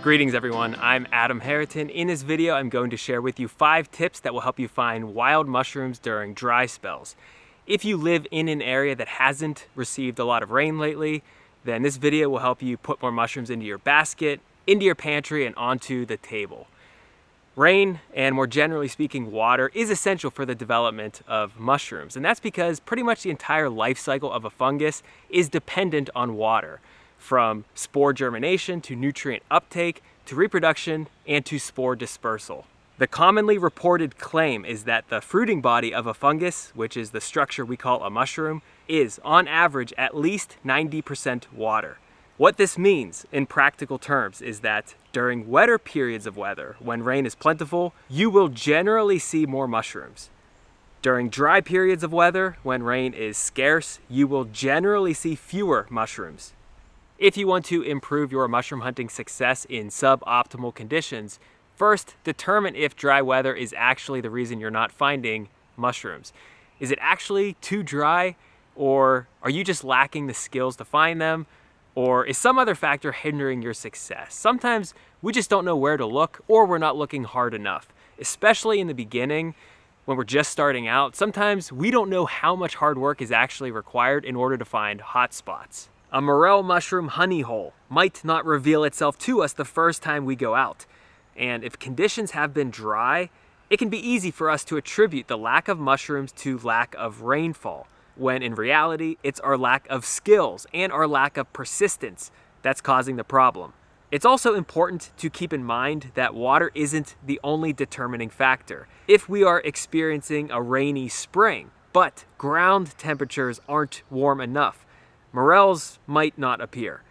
Greetings everyone, I'm Adam Haritan. In this video, I'm going to share with you 5 tips that will help you find wild mushrooms during dry spells. If you live in an area that hasn't received a lot of rain lately, then this video will help you put more mushrooms into your basket, into your pantry, and onto the table. Rain, and more generally speaking, water, is essential for the development of mushrooms. And that's because pretty much the entire life cycle of a fungus is dependent on water. From spore germination to nutrient uptake to reproduction and to spore dispersal. The commonly reported claim is that the fruiting body of a fungus, which is the structure we call a mushroom, is on average at least 90% water. What this means in practical terms is that during wetter periods of weather, when rain is plentiful, you will generally see more mushrooms. During dry periods of weather, when rain is scarce, you will generally see fewer mushrooms. If you want to improve your mushroom hunting success in suboptimal conditions, first determine if dry weather is actually the reason you're not finding mushrooms. Is it actually too dry, or are you just lacking the skills to find them, or is some other factor hindering your success? Sometimes we just don't know where to look, or we're not looking hard enough, especially in the beginning when we're just starting out. Sometimes we don't know how much hard work is actually required in order to find hot spots. A morel mushroom honey hole might not reveal itself to us the first time we go out. And if conditions have been dry, it can be easy for us to attribute the lack of mushrooms to lack of rainfall, when in reality, it's our lack of skills and our lack of persistence that's causing the problem. It's also important to keep in mind that water isn't the only determining factor. If we are experiencing a rainy spring, but ground temperatures aren't warm enough, morels might not appear.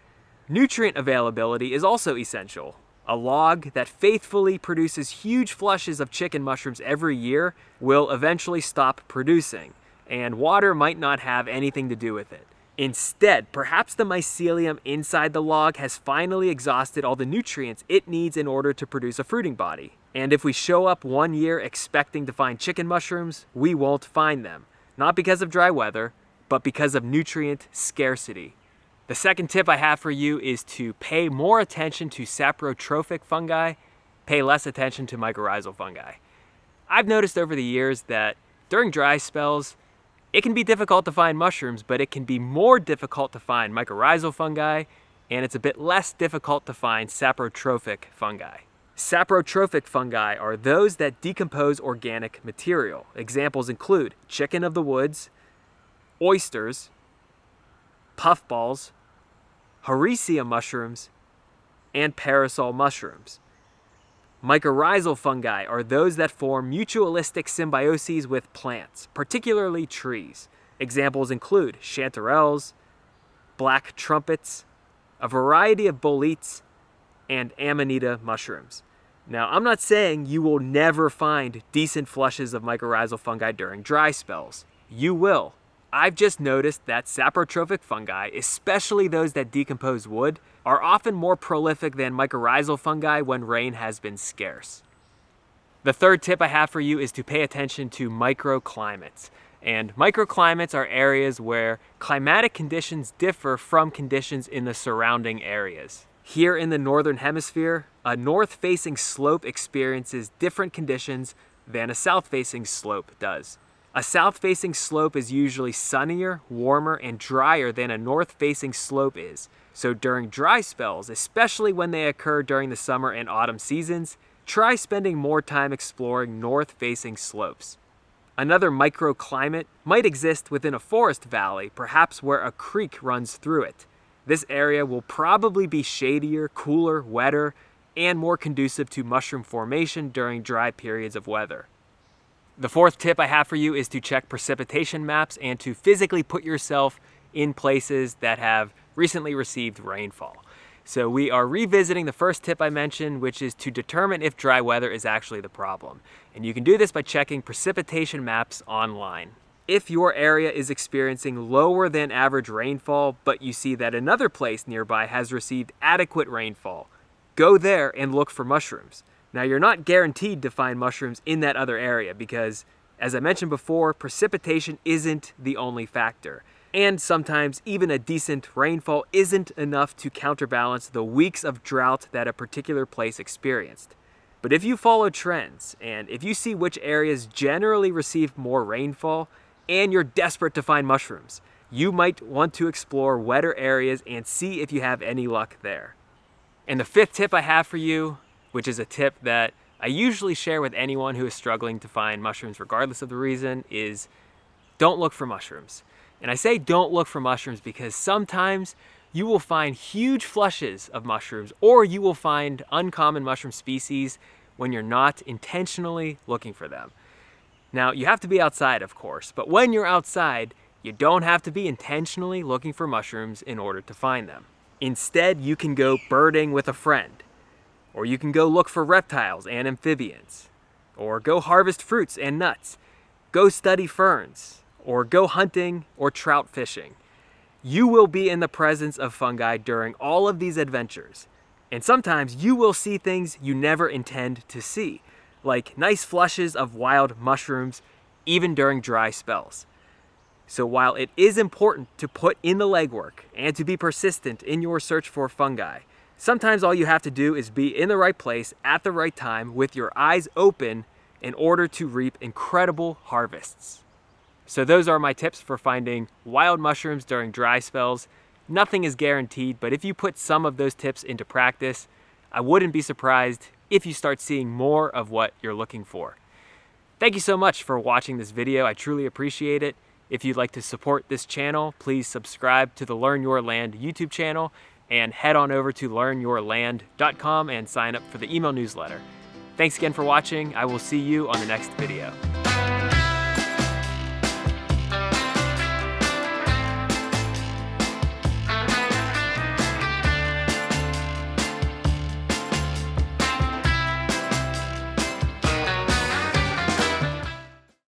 Nutrient availability is also essential. A log that faithfully produces huge flushes of chicken mushrooms every year will eventually stop producing, and water might not have anything to do with it. Instead, perhaps the mycelium inside the log has finally exhausted all the nutrients it needs in order to produce a fruiting body. And if we show up one year expecting to find chicken mushrooms, we won't find them. Not because of dry weather, but because of nutrient scarcity. The second tip I have for you is to pay more attention to saprotrophic fungi, pay less attention to mycorrhizal fungi. I've noticed over the years that during dry spells, it can be difficult to find mushrooms, but it can be more difficult to find mycorrhizal fungi, and it's a bit less difficult to find saprotrophic fungi. Saprotrophic fungi are those that decompose organic material. Examples include chicken of the woods, oysters, puffballs, Hericea mushrooms, and parasol mushrooms. Mycorrhizal fungi are those that form mutualistic symbioses with plants, particularly trees. Examples include chanterelles, black trumpets, a variety of boletes, and amanita mushrooms. Now, I'm not saying you will never find decent flushes of mycorrhizal fungi during dry spells. You will. I've just noticed that saprotrophic fungi, especially those that decompose wood, are often more prolific than mycorrhizal fungi when rain has been scarce. The third tip I have for you is to pay attention to microclimates. And microclimates are areas where climatic conditions differ from conditions in the surrounding areas. Here in the northern hemisphere, a north-facing slope experiences different conditions than a south-facing slope does. A south-facing slope is usually sunnier, warmer, and drier than a north-facing slope is. So during dry spells, especially when they occur during the summer and autumn seasons, try spending more time exploring north-facing slopes. Another microclimate might exist within a forest valley, perhaps where a creek runs through it. This area will probably be shadier, cooler, wetter, and more conducive to mushroom formation during dry periods of weather. The fourth tip I have for you is to check precipitation maps and to physically put yourself in places that have recently received rainfall. So we are revisiting the first tip I mentioned, which is to determine if dry weather is actually the problem. And you can do this by checking precipitation maps online. If your area is experiencing lower than average rainfall, but you see that another place nearby has received adequate rainfall, go there and look for mushrooms. Now, you're not guaranteed to find mushrooms in that other area because, as I mentioned before, precipitation isn't the only factor. And sometimes even a decent rainfall isn't enough to counterbalance the weeks of drought that a particular place experienced. But if you follow trends, and if you see which areas generally receive more rainfall, and you're desperate to find mushrooms, you might want to explore wetter areas and see if you have any luck there. And the fifth tip I have for you, which is a tip that I usually share with anyone who is struggling to find mushrooms regardless of the reason, is don't look for mushrooms. And I say don't look for mushrooms because sometimes you will find huge flushes of mushrooms, or you will find uncommon mushroom species when you're not intentionally looking for them. Now, you have to be outside, of course, but when you're outside, you don't have to be intentionally looking for mushrooms in order to find them. Instead, you can go birding with a friend, or you can go look for reptiles and amphibians, or go harvest fruits and nuts, go study ferns, or go hunting or trout fishing. You will be in the presence of fungi during all of these adventures, and sometimes you will see things you never intend to see, like nice flushes of wild mushrooms, even during dry spells. So while it is important to put in the legwork and to be persistent in your search for fungi, sometimes all you have to do is be in the right place at the right time with your eyes open in order to reap incredible harvests. So those are my tips for finding wild mushrooms during dry spells. Nothing is guaranteed, but if you put some of those tips into practice, I wouldn't be surprised if you start seeing more of what you're looking for. Thank you so much for watching this video. I truly appreciate it. If you'd like to support this channel, please subscribe to the Learn Your Land YouTube channel and head on over to learnyourland.com and sign up for the email newsletter. Thanks again for watching. I will see you on the next video.